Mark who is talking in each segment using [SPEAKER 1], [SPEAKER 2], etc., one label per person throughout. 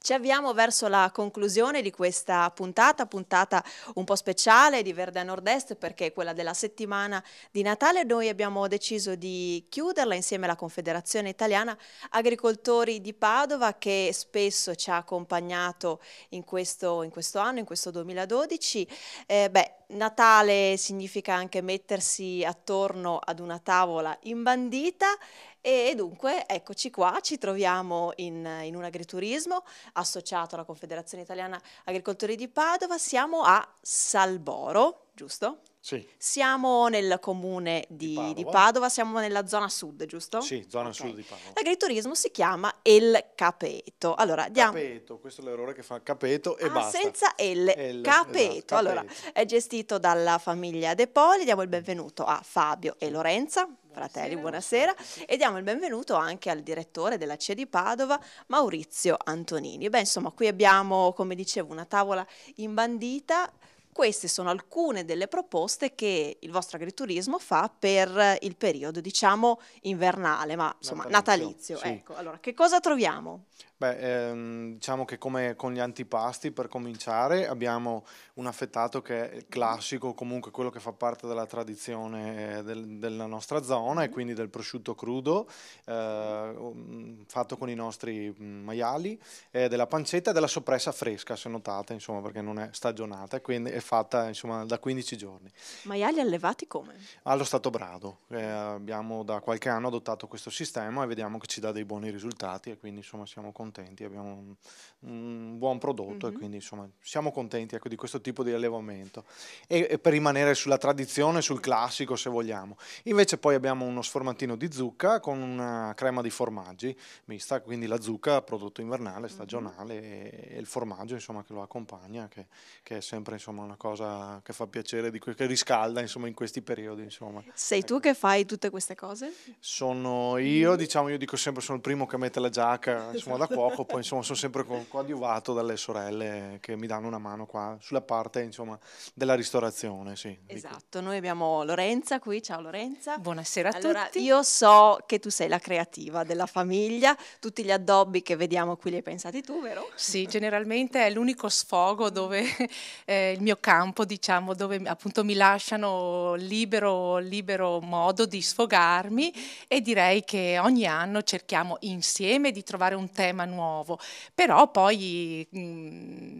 [SPEAKER 1] Ci avviamo verso la conclusione di questa puntata un po' speciale di Verde a Nord-Est, perché è quella della settimana di Natale. Noi abbiamo deciso di chiuderla insieme alla Confederazione Italiana Agricoltori di Padova, che spesso ci ha accompagnato in questo anno, in questo 2012. Natale significa anche mettersi attorno ad una tavola imbandita e dunque eccoci qua, ci troviamo in un agriturismo associato alla Confederazione Italiana Agricoltori di Padova. Siamo a Salboro, giusto?
[SPEAKER 2] Sì,
[SPEAKER 1] Siamo nel comune di Padova, siamo nella zona sud, giusto?
[SPEAKER 2] sì, zona
[SPEAKER 1] Ok.
[SPEAKER 2] sud di Padova.
[SPEAKER 1] L'agriturismo si chiama El Capeto. Allora, diamo...
[SPEAKER 2] Capeto, questo è l'errore che fa Capeto e
[SPEAKER 1] Ah,
[SPEAKER 2] basta.
[SPEAKER 1] senza L,
[SPEAKER 2] Esatto,
[SPEAKER 1] Capeto. Allora,
[SPEAKER 2] Capeto.
[SPEAKER 1] è gestito dalla famiglia De Poli. Diamo il benvenuto a Fabio e Lorenza, fratelli, buonasera, e diamo il benvenuto anche al direttore della CIE di Padova, Maurizio Antonini. Beh, insomma, qui abbiamo, come dicevo, una tavola imbandita. Queste sono alcune delle proposte che il vostro agriturismo fa per il periodo, diciamo, invernale, ma insomma natalizio.
[SPEAKER 2] Sì.
[SPEAKER 1] Ecco, allora, che cosa troviamo?
[SPEAKER 2] Diciamo che come con gli antipasti, per cominciare, abbiamo un affettato che è classico, comunque quello che fa parte della tradizione della nostra zona, e quindi del prosciutto crudo, fatto con i nostri maiali, della pancetta e della soppressa fresca, se notate, insomma, perché non è stagionata, e quindi è fatta, insomma, da 15 giorni.
[SPEAKER 1] Maiali allevati come?
[SPEAKER 2] Allo stato brado, abbiamo da qualche anno adottato questo sistema e vediamo che ci dà dei buoni risultati, e quindi insomma siamo contenti, abbiamo un buon prodotto, e quindi insomma siamo contenti, ecco, di questo tipo di allevamento, e per rimanere sulla tradizione, sul classico, se vogliamo. Invece poi abbiamo uno sformatino di zucca con una crema di formaggi mista, quindi la zucca prodotto invernale, stagionale, e il formaggio, insomma, che lo accompagna, che è sempre, insomma, una cosa che fa piacere, che riscalda, insomma, in questi periodi, insomma.
[SPEAKER 1] Sei tu
[SPEAKER 2] Ecco.
[SPEAKER 1] che fai tutte queste cose?
[SPEAKER 2] Sono io, diciamo, io dico sempre sono il primo che mette la giacca, insomma, da cuoco, poi insomma sono sempre coadiuvato dalle sorelle che mi danno una mano qua sulla parte, insomma, della ristorazione, sì.
[SPEAKER 1] Esatto, noi abbiamo Lorenza qui, ciao Lorenza.
[SPEAKER 3] Buonasera a
[SPEAKER 1] Allora,
[SPEAKER 3] tutti.
[SPEAKER 1] io so che tu sei la creativa della famiglia, tutti gli addobbi che vediamo qui li hai pensati tu, vero?
[SPEAKER 3] Sì, generalmente è l'unico sfogo dove il mio campo, diciamo, dove appunto mi lasciano libero modo di sfogarmi, e direi che ogni anno cerchiamo insieme di trovare un tema nuovo, però poi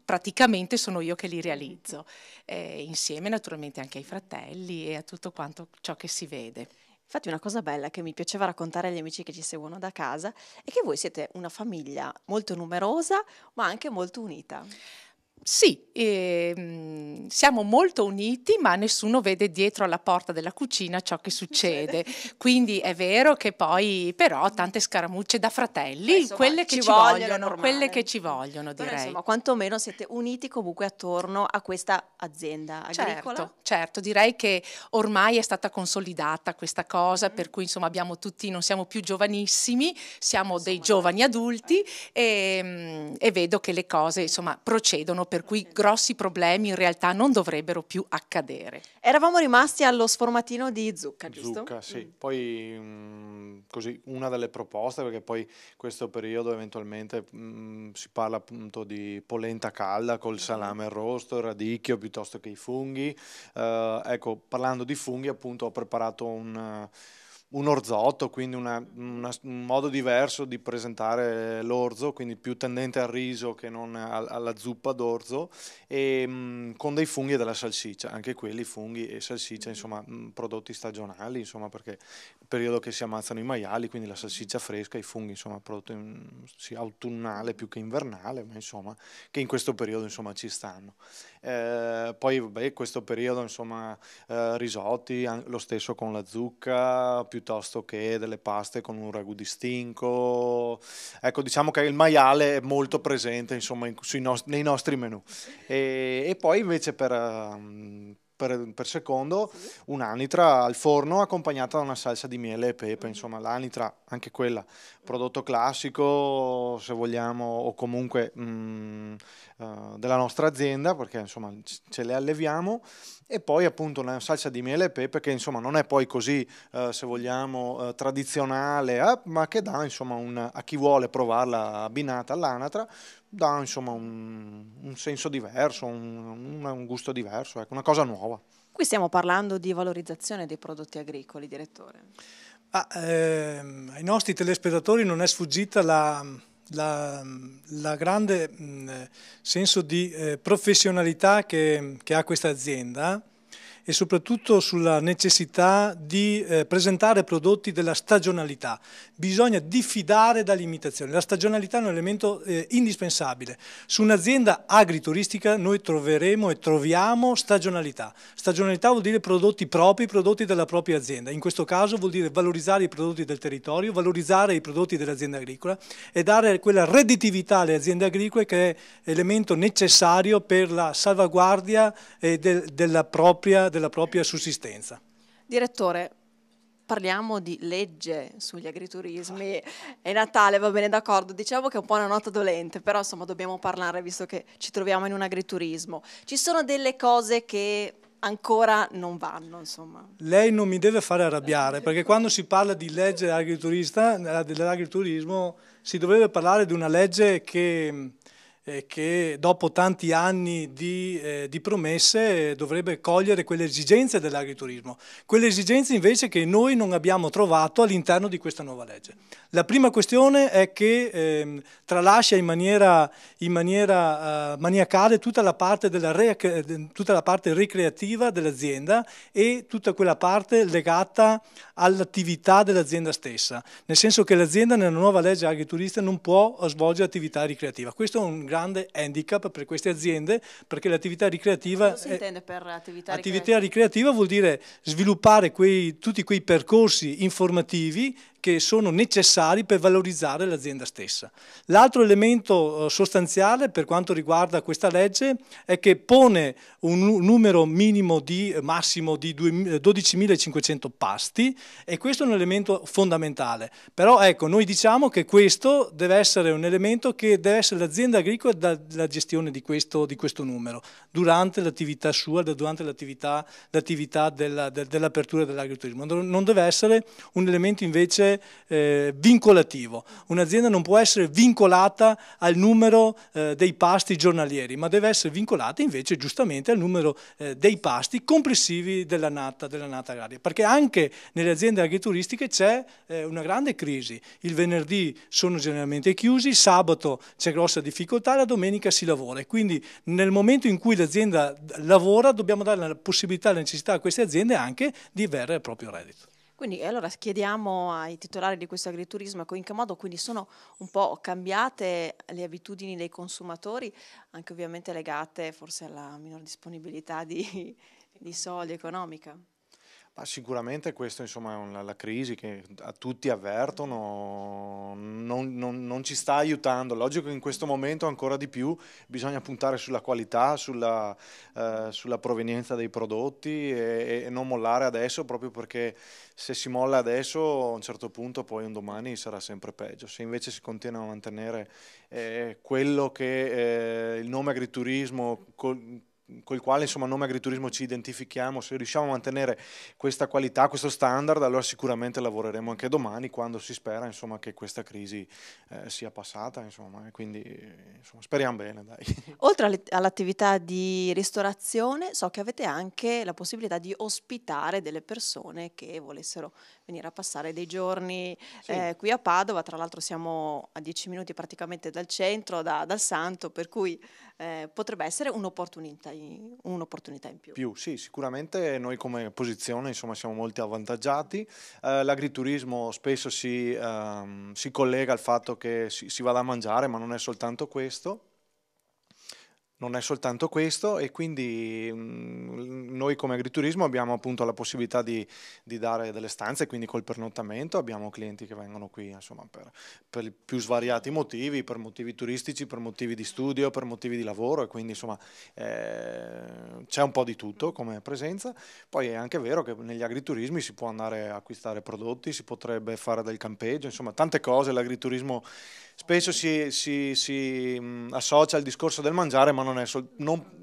[SPEAKER 3] praticamente sono io che li realizzo, insieme naturalmente anche ai fratelli e a tutto quanto ciò che si vede.
[SPEAKER 1] Infatti una cosa bella che mi piaceva raccontare agli amici che ci seguono da casa è che voi siete una famiglia molto numerosa, ma anche molto unita.
[SPEAKER 3] Sì, siamo molto uniti, ma nessuno vede dietro alla porta della cucina ciò che succede. Quindi è vero che poi, però, tante scaramucce da fratelli,
[SPEAKER 1] insomma,
[SPEAKER 3] quelle che
[SPEAKER 1] ci
[SPEAKER 3] ci
[SPEAKER 1] vogliono, è
[SPEAKER 3] vogliono, quelle
[SPEAKER 1] normale.
[SPEAKER 3] che ci vogliono,
[SPEAKER 1] Però
[SPEAKER 3] direi.
[SPEAKER 1] insomma, quantomeno siete uniti comunque attorno a questa azienda agricola.
[SPEAKER 3] Certo, direi che ormai è stata consolidata questa cosa, per cui insomma abbiamo tutti, non siamo più giovanissimi, siamo dei giovani adulti, e vedo che le cose insomma procedono, per cui grossi problemi in realtà non dovrebbero più accadere.
[SPEAKER 1] Eravamo rimasti allo sformatino di zucca, giusto?
[SPEAKER 2] Zucca, sì. Poi così una delle proposte, perché poi questo periodo eventualmente si parla appunto di polenta calda col salame arrosto, il radicchio, piuttosto che i funghi. Ecco, parlando di funghi, appunto, ho preparato un orzotto, quindi un modo diverso di presentare l'orzo, quindi più tendente al riso che non alla zuppa d'orzo, e con dei funghi e della salsiccia, anche quelli funghi e salsiccia, insomma, prodotti stagionali, insomma, perché è il periodo che si ammazzano i maiali, quindi la salsiccia fresca, i funghi, insomma, prodotto sì, autunnale più che invernale, ma insomma, che in questo periodo, insomma, ci stanno. Poi vabbè, questo periodo, insomma, risotti, lo stesso con la zucca, piuttosto che delle paste con un ragù di stinco. Ecco, diciamo che il maiale è molto presente, insomma, nei nostri menù. E poi invece per secondo un'anitra al forno accompagnata da una salsa di miele e pepe, insomma, l'anitra, anche quella, prodotto classico, se vogliamo, o comunque della nostra azienda, perché insomma ce le alleviamo. E poi appunto una salsa di miele e pepe che insomma non è poi così, se vogliamo, tradizionale, ma che dà insomma a chi vuole provarla abbinata all'anatra dà insomma un senso diverso, un gusto diverso, ecco, una cosa nuova.
[SPEAKER 1] Qui stiamo parlando di valorizzazione dei prodotti agricoli, direttore.
[SPEAKER 4] Ai nostri telespettatori non è sfuggita la grande senso di professionalità che ha questa azienda, e soprattutto sulla necessità di presentare prodotti della stagionalità. Bisogna diffidare dall'imitazione. La stagionalità è un elemento indispensabile. Su un'azienda agrituristica noi troveremo e troviamo stagionalità. Stagionalità vuol dire prodotti propri, prodotti della propria azienda. In questo caso vuol dire valorizzare i prodotti del territorio, valorizzare i prodotti dell'azienda agricola e dare quella redditività alle aziende agricole che è elemento necessario per la salvaguardia della propria sussistenza.
[SPEAKER 1] Direttore, parliamo di legge sugli agriturismi. È Natale, va bene, d'accordo, diciamo che è un po' una nota dolente, però insomma dobbiamo parlare visto che ci troviamo in un agriturismo. Ci sono delle cose che ancora non vanno, insomma.
[SPEAKER 4] Lei non mi deve fare arrabbiare, perché quando si parla di legge dell'agriturismo si dovrebbe parlare di una legge che dopo tanti anni di promesse dovrebbe cogliere quelle esigenze dell'agriturismo, quelle esigenze invece che noi non abbiamo trovato all'interno di questa nuova legge. La prima questione è che tralascia in maniera maniacale tutta la parte ricreativa dell'azienda e tutta quella parte legata all'attività dell'azienda stessa, nel senso che l'azienda nella nuova legge agrituristica non può svolgere attività ricreativa. Questo è un grande handicap per queste aziende, perché l'attività ricreativa...
[SPEAKER 1] Cosa si intende per attività
[SPEAKER 4] ricreativa? Vuol dire sviluppare tutti quei percorsi informativi che sono necessari per valorizzare l'azienda stessa. L'altro elemento sostanziale per quanto riguarda questa legge è che pone un numero massimo di 12.500 pasti, e questo è un elemento fondamentale. Però ecco, noi diciamo che questo deve essere un elemento che deve essere l'azienda agricola la gestione di questo numero durante l'attività sua, durante l'attività dell'apertura dell'agriturismo. Non deve essere un elemento invece vincolativo. Un'azienda non può essere vincolata al numero dei pasti giornalieri, ma deve essere vincolata invece giustamente al numero dei pasti complessivi dell'annata agraria, perché anche nelle aziende agrituristiche c'è una grande crisi. Il venerdì sono generalmente chiusi, il sabato c'è grossa difficoltà, la domenica si lavora, e quindi nel momento in cui l'azienda lavora dobbiamo dare la possibilità, la necessità a queste aziende anche di avere il proprio reddito.
[SPEAKER 1] Quindi allora chiediamo ai titolari di questo agriturismo in che modo quindi sono un po' cambiate le abitudini dei consumatori, anche ovviamente legate forse alla minor disponibilità di soldi economica.
[SPEAKER 2] Ma sicuramente questo insomma è la crisi che a tutti avvertono, non ci sta aiutando. Logico che in questo momento ancora di più bisogna puntare sulla qualità, sulla provenienza dei prodotti e non mollare adesso, proprio perché se si molla adesso a un certo punto poi un domani sarà sempre peggio. Se invece si continua a mantenere quello che il nome agriturismo col quale insomma nome agriturismo ci identifichiamo, se riusciamo a mantenere questa qualità, questo standard, allora sicuramente lavoreremo anche domani, quando si spera insomma che questa crisi sia passata, insomma, e quindi insomma, speriamo bene, dai.
[SPEAKER 1] Oltre all'attività di ristorazione, so che avete anche la possibilità di ospitare delle persone che volessero venire a passare dei giorni qui a Padova. Tra l'altro siamo a 10 minuti praticamente dal centro, dal Santo, per cui potrebbe essere un'opportunità in più.
[SPEAKER 2] Sì, sicuramente noi come posizione insomma siamo molto avvantaggiati. L'agriturismo spesso si collega al fatto che si vada a mangiare, ma non è soltanto questo. E quindi noi come agriturismo abbiamo appunto la possibilità di dare delle stanze, quindi col pernottamento. Abbiamo clienti che vengono qui insomma per i più svariati motivi, per motivi turistici, per motivi di studio, per motivi di lavoro, e quindi insomma c'è un po' di tutto come presenza. Poi è anche vero che negli agriturismi si può andare a acquistare prodotti, si potrebbe fare del campeggio, insomma tante cose. L'agriturismo spesso si associa al discorso del mangiare, ma non è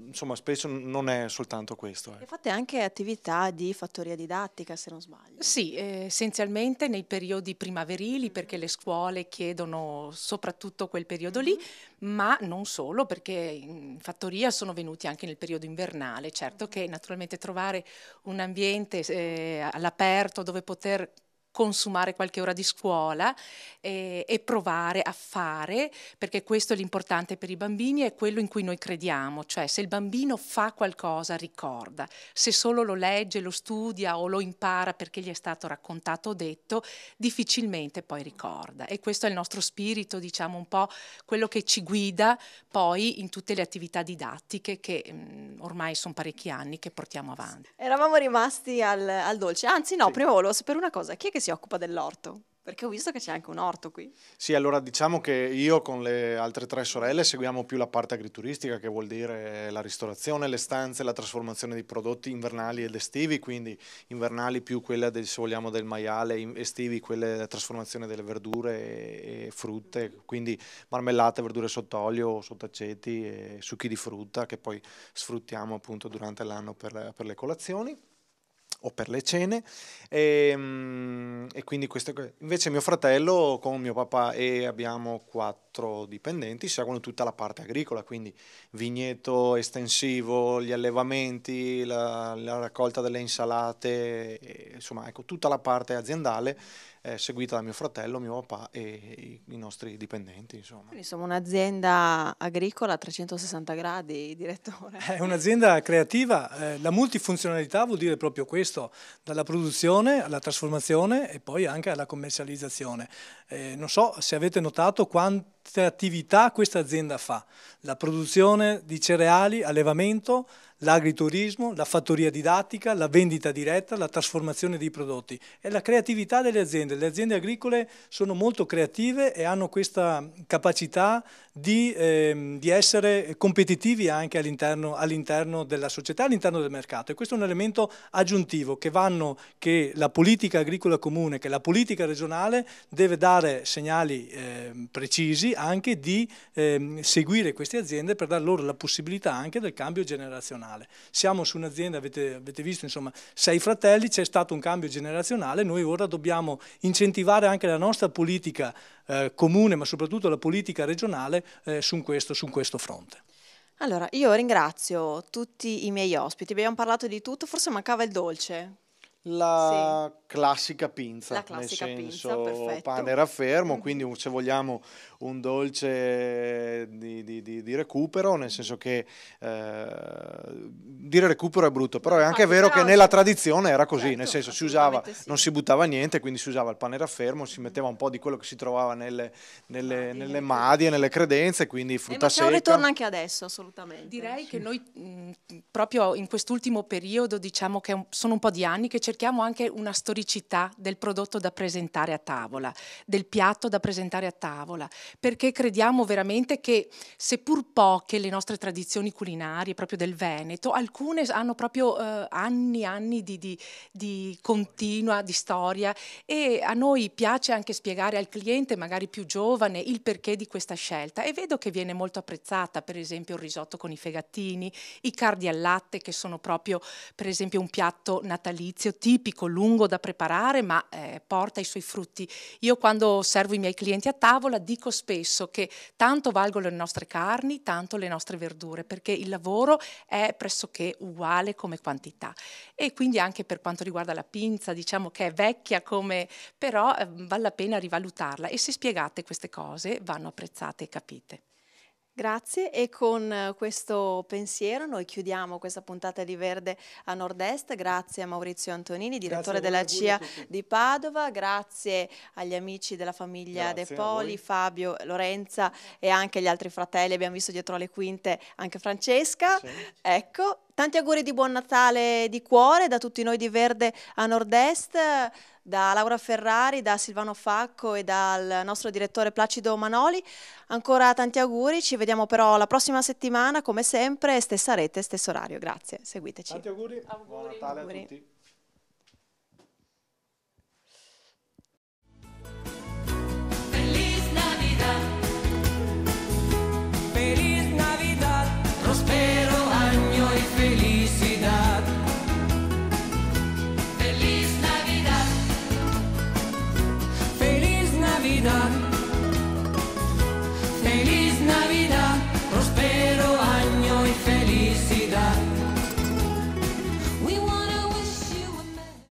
[SPEAKER 2] insomma, spesso non è soltanto questo.
[SPEAKER 1] E fate anche attività di fattoria didattica, se non sbaglio.
[SPEAKER 3] Sì, essenzialmente nei periodi primaverili, perché le scuole chiedono soprattutto quel periodo lì, ma non solo, perché in fattoria sono venuti anche nel periodo invernale. Certo che naturalmente trovare un ambiente all'aperto dove poter consumare qualche ora di scuola e provare a fare, perché questo è l'importante per i bambini, è quello in cui noi crediamo, cioè se il bambino fa qualcosa ricorda, se solo lo legge, lo studia o lo impara perché gli è stato raccontato o detto, difficilmente poi ricorda, e questo è il nostro spirito, diciamo un po' quello che ci guida poi in tutte le attività didattiche che ormai sono parecchi anni che portiamo avanti.
[SPEAKER 1] Eravamo rimasti al dolce, anzi no,
[SPEAKER 2] Sì.
[SPEAKER 1] prima volevo sapere una cosa, chi è che si occupa dell'orto? Perché ho visto che c'è anche un orto qui.
[SPEAKER 2] Sì, allora diciamo che io con le altre 3 sorelle seguiamo più la parte agrituristica, che vuol dire la ristorazione, le stanze, la trasformazione di prodotti invernali ed estivi, quindi invernali più quella se vogliamo del maiale, estivi quelle della trasformazione delle verdure e frutte, quindi marmellate, verdure sott'olio, sott'aceti e succhi di frutta che poi sfruttiamo appunto durante l'anno per le colazioni o per le cene, e quindi invece mio fratello con mio papà e abbiamo 4 dipendenti seguono tutta la parte agricola, quindi vigneto estensivo, gli allevamenti, la raccolta delle insalate, insomma ecco tutta la parte aziendale seguita da mio fratello, mio papà e i nostri dipendenti, insomma.
[SPEAKER 1] Quindi siamo un'azienda agricola a 360 gradi, direttore.
[SPEAKER 4] È un'azienda creativa, la multifunzionalità vuol dire proprio questo, dalla produzione alla trasformazione e poi anche alla commercializzazione. Non so se avete notato quante attività questa azienda fa, la produzione di cereali, allevamento, l'agriturismo, la fattoria didattica, la vendita diretta, la trasformazione dei prodotti e la creatività delle aziende. Le aziende agricole sono molto creative e hanno questa capacità di essere competitivi anche all'interno della società, all'interno del mercato, e questo è un elemento aggiuntivo che la politica agricola comune, che la politica regionale deve dare segnali precisi anche di seguire queste aziende per dar loro la possibilità anche del cambio generazionale. Siamo su un'azienda, avete visto, insomma, 6 fratelli, c'è stato un cambio generazionale, noi ora dobbiamo incentivare anche la nostra politica comune, ma soprattutto la politica regionale su questo fronte.
[SPEAKER 1] Allora, io ringrazio tutti i miei ospiti, abbiamo parlato di tutto, forse mancava il dolce.
[SPEAKER 2] La classica pinza,
[SPEAKER 1] La classica
[SPEAKER 2] nel
[SPEAKER 1] pinza,
[SPEAKER 2] senso
[SPEAKER 1] perfetto.
[SPEAKER 2] pane raffermo, quindi se vogliamo un dolce di recupero, nel senso che dire recupero è brutto, però è anche vero che nella tradizione era così,
[SPEAKER 1] certo,
[SPEAKER 2] nel senso si
[SPEAKER 1] assolutamente
[SPEAKER 2] usava,
[SPEAKER 1] sì.
[SPEAKER 2] non si buttava niente, quindi si usava il pane raffermo, si metteva un po' di quello che si trovava nelle madie, nelle credenze, quindi frutta
[SPEAKER 1] Ma c'è un
[SPEAKER 2] secca.
[SPEAKER 1] ritorno anche adesso, assolutamente.
[SPEAKER 3] Direi che noi proprio in quest'ultimo periodo, diciamo che sono un po' di anni che cerchiamo anche una storicità del prodotto da presentare a tavola, del piatto da presentare a tavola, perché crediamo veramente che seppur poche le nostre tradizioni culinarie proprio del Veneto, alcune hanno proprio anni di continua, di storia, e a noi piace anche spiegare al cliente magari più giovane il perché di questa scelta, e vedo che viene molto apprezzata, per esempio il risotto con i fegattini, i cardi al latte, che sono proprio per esempio un piatto natalizio tipico, lungo da preparare, ma porta i suoi frutti. Io quando servo i miei clienti a tavola dico spesso che tanto valgono le nostre carni, tanto le nostre verdure, perché il lavoro è pressoché uguale come quantità, e quindi anche per quanto riguarda la pinza, diciamo che è vecchia però vale la pena rivalutarla, e se spiegate queste cose vanno apprezzate e capite.
[SPEAKER 1] Grazie, e con questo pensiero noi chiudiamo questa puntata di Verde a Nord-Est. Grazie a Maurizio Antonini, direttore della CIA di Padova, grazie agli amici della famiglia De Poli, Fabio, Lorenza e anche gli altri fratelli, abbiamo visto dietro le quinte anche Francesca. Sì. Ecco, tanti auguri di buon Natale di cuore da tutti noi di Verde a Nord-Est, da Laura Ferrari, da Silvano Facco e dal nostro direttore Placido Manoli. Ancora tanti auguri, ci vediamo però la prossima settimana come sempre, stessa rete, stesso orario. Grazie, seguiteci.
[SPEAKER 2] Tanti auguri. Buon Natale a tutti.